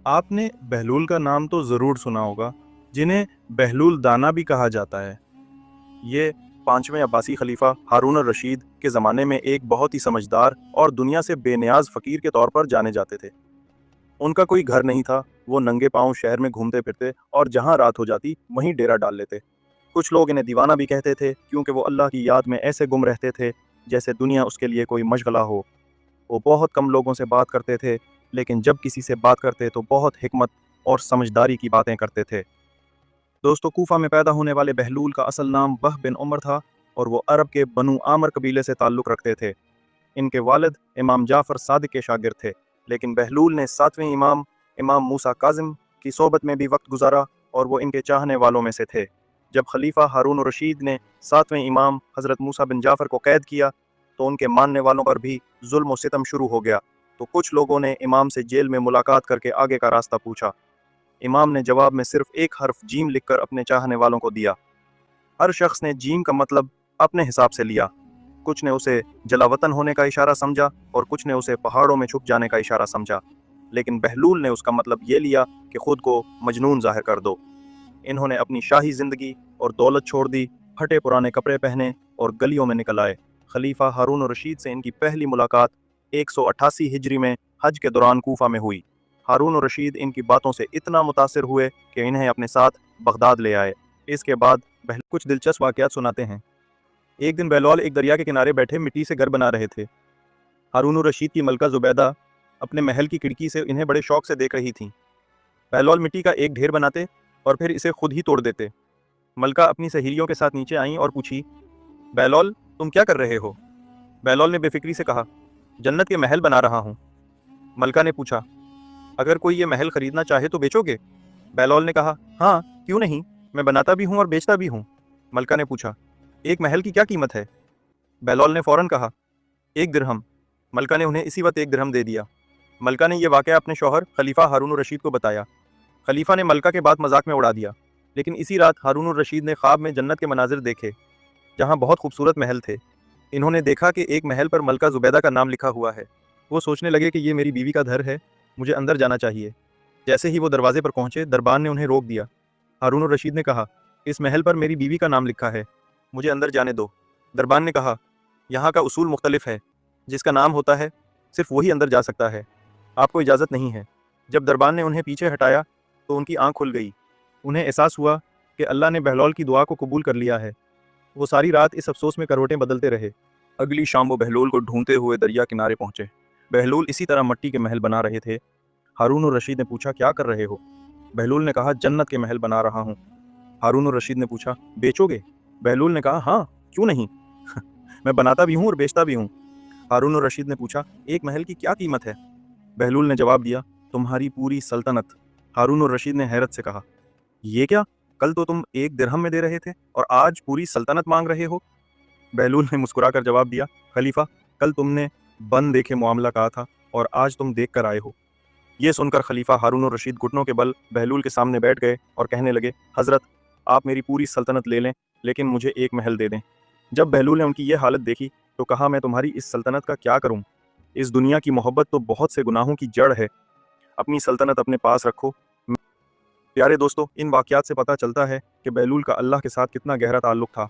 آپ نے بہلول کا نام تو ضرور سنا ہوگا، جنہیں بہلول دانا بھی کہا جاتا ہے۔ یہ پانچویں عباسی خلیفہ ہارون الرشید کے زمانے میں ایک بہت ہی سمجھدار اور دنیا سے بے نیاز فقیر کے طور پر جانے جاتے تھے۔ ان کا کوئی گھر نہیں تھا، وہ ننگے پاؤں شہر میں گھومتے پھرتے اور جہاں رات ہو جاتی وہیں ڈیرا ڈال لیتے۔ کچھ لوگ انہیں دیوانہ بھی کہتے تھے کیونکہ وہ اللہ کی یاد میں ایسے گم رہتے تھے جیسے دنیا اس کے لیے کوئی مشغلہ ہو۔ وہ بہت کم لوگوں سے بات کرتے تھے، لیکن جب کسی سے بات کرتے تو بہت حکمت اور سمجھداری کی باتیں کرتے تھے۔ دوستو، کوفہ میں پیدا ہونے والے بہلول کا اصل نام وہب بن عمر تھا اور وہ عرب کے بنو عامر قبیلے سے تعلق رکھتے تھے۔ ان کے والد امام جعفر صادق کے شاگرد تھے، لیکن بہلول نے ساتویں امام موسیٰ کاظم کی صحبت میں بھی وقت گزارا اور وہ ان کے چاہنے والوں میں سے تھے۔ جب خلیفہ ہارون الرشید نے ساتویں امام حضرت موسیٰ بن جعفر کو قید کیا تو ان کے ماننے والوں پر بھی ظلم و ستم شروع ہو گیا، تو کچھ لوگوں نے امام سے جیل میں ملاقات کر کے آگے کا راستہ پوچھا۔ امام نے جواب میں صرف ایک حرف جیم لکھ کر اپنے چاہنے والوں کو دیا۔ ہر شخص نے جیم کا مطلب اپنے حساب سے لیا۔ کچھ نے اسے جلاوطن ہونے کا اشارہ سمجھا اور کچھ نے اسے پہاڑوں میں چھپ جانے کا اشارہ سمجھا، لیکن بہلول نے اس کا مطلب یہ لیا کہ خود کو مجنون ظاہر کر دو۔ انہوں نے اپنی شاہی زندگی اور دولت چھوڑ دی، پھٹے پرانے کپڑے پہنے اور گلیوں میں نکل آئے۔ خلیفہ ہارون الرشید سے ان کی پہلی ملاقات 188 ہجری میں حج کے دوران کوفہ میں ہوئی۔ ہارون الرشید ان کی باتوں سے اتنا متاثر ہوئے کہ انہیں اپنے ساتھ بغداد لے آئے۔ اس کے بعد کچھ دلچسپ واقعات سناتے ہیں۔ ایک دن بہلول ایک دریا کے کنارے بیٹھے مٹی سے گھر بنا رہے تھے۔ ہارون الرشید کی ملکہ زبیدہ اپنے محل کی کھڑکی سے انہیں بڑے شوق سے دیکھ رہی تھیں۔ بہلول مٹی کا ایک ڈھیر بناتے اور پھر اسے خود ہی توڑ دیتے۔ ملکہ اپنی سہیلیوں کے ساتھ نیچے آئیں اور پوچھی، بہلول تم کیا کر رہے ہو؟ بہلول نے بے فکری سے کہا، جنت کے محل بنا رہا ہوں۔ ملکہ نے پوچھا، اگر کوئی یہ محل خریدنا چاہے تو بیچو گے؟ بہلول نے کہا، ہاں کیوں نہیں، میں بناتا بھی ہوں اور بیچتا بھی ہوں۔ ملکہ نے پوچھا، ایک محل کی کیا قیمت ہے؟ بہلول نے فوراً کہا، 1 درہم۔ ملکہ نے انہیں اسی وقت 1 درہم دے دیا۔ ملکہ نے یہ واقعہ اپنے شوہر خلیفہ ہارون الرشید کو بتایا۔ خلیفہ نے ملکہ کے بات مذاق میں اڑا دیا، لیکن اسی رات ہارون الرشید نے خواب میں جنت کے مناظر دیکھے جہاں بہت خوبصورت محل تھے۔ انہوں نے دیکھا کہ ایک محل پر ملکہ زبیدہ کا نام لکھا ہوا ہے۔ وہ سوچنے لگے کہ یہ میری بیوی کا گھر ہے، مجھے اندر جانا چاہیے۔ جیسے ہی وہ دروازے پر پہنچے، دربان نے انہیں روک دیا۔ ہارون الرشید نے کہا، اس محل پر میری بیوی کا نام لکھا ہے، مجھے اندر جانے دو۔ دربان نے کہا، یہاں کا اصول مختلف ہے، جس کا نام ہوتا ہے صرف وہی اندر جا سکتا ہے، آپ کو اجازت نہیں ہے۔ جب دربان نے انہیں پیچھے ہٹایا تو ان کی آنکھ کھل گئی۔ انہیں احساس ہوا کہ اللہ نے بہلول کی دعا کو قبول کر لیا ہے۔ وہ ساری رات اس افسوس میں کروٹیں بدلتے رہے۔ اگلی شام وہ بہلول کو ڈھونڈتے ہوئے دریا کنارے پہنچے۔ بہلول اسی طرح مٹی کے محل بنا رہے تھے۔ ہارون الرشید نے پوچھا، کیا کر رہے ہو؟ بہلول نے کہا، جنت کے محل بنا رہا ہوں۔ ہارون الرشید نے پوچھا، بیچو گے؟ بہلول نے کہا، ہاں کیوں نہیں، میں بناتا بھی ہوں اور بیچتا بھی ہوں۔ ہارون الرشید نے پوچھا، ایک محل کی کیا قیمت ہے؟ بہلول نے جواب دیا، تمہاری پوری سلطنت۔ ہارون الرشید نے حیرت سے کہا، یہ کیا؟ کل تو تم 1 درہم میں دے رہے تھے اور آج پوری سلطنت مانگ رہے ہو؟ بہلول نے مسکرا کر جواب دیا، خلیفہ کل تم نے بن دیکھے معاملہ کہا تھا اور آج تم دیکھ کر آئے ہو۔ یہ سن کر خلیفہ ہارون الرشید گھٹنوں کے بل بہلول کے سامنے بیٹھ گئے اور کہنے لگے، حضرت آپ میری پوری سلطنت لے لیں لیکن مجھے ایک محل دے دیں۔ جب بہلول نے ان کی یہ حالت دیکھی تو کہا، میں تمہاری اس سلطنت کا کیا کروں؟ اس دنیا کی محبت تو بہت سے گناہوں کی جڑ ہے، اپنی سلطنت اپنے پاس رکھو۔ پیارے دوستو، ان واقعات سے پتہ چلتا ہے کہ بہلول کا اللہ کے ساتھ کتنا گہرا تعلق تھا۔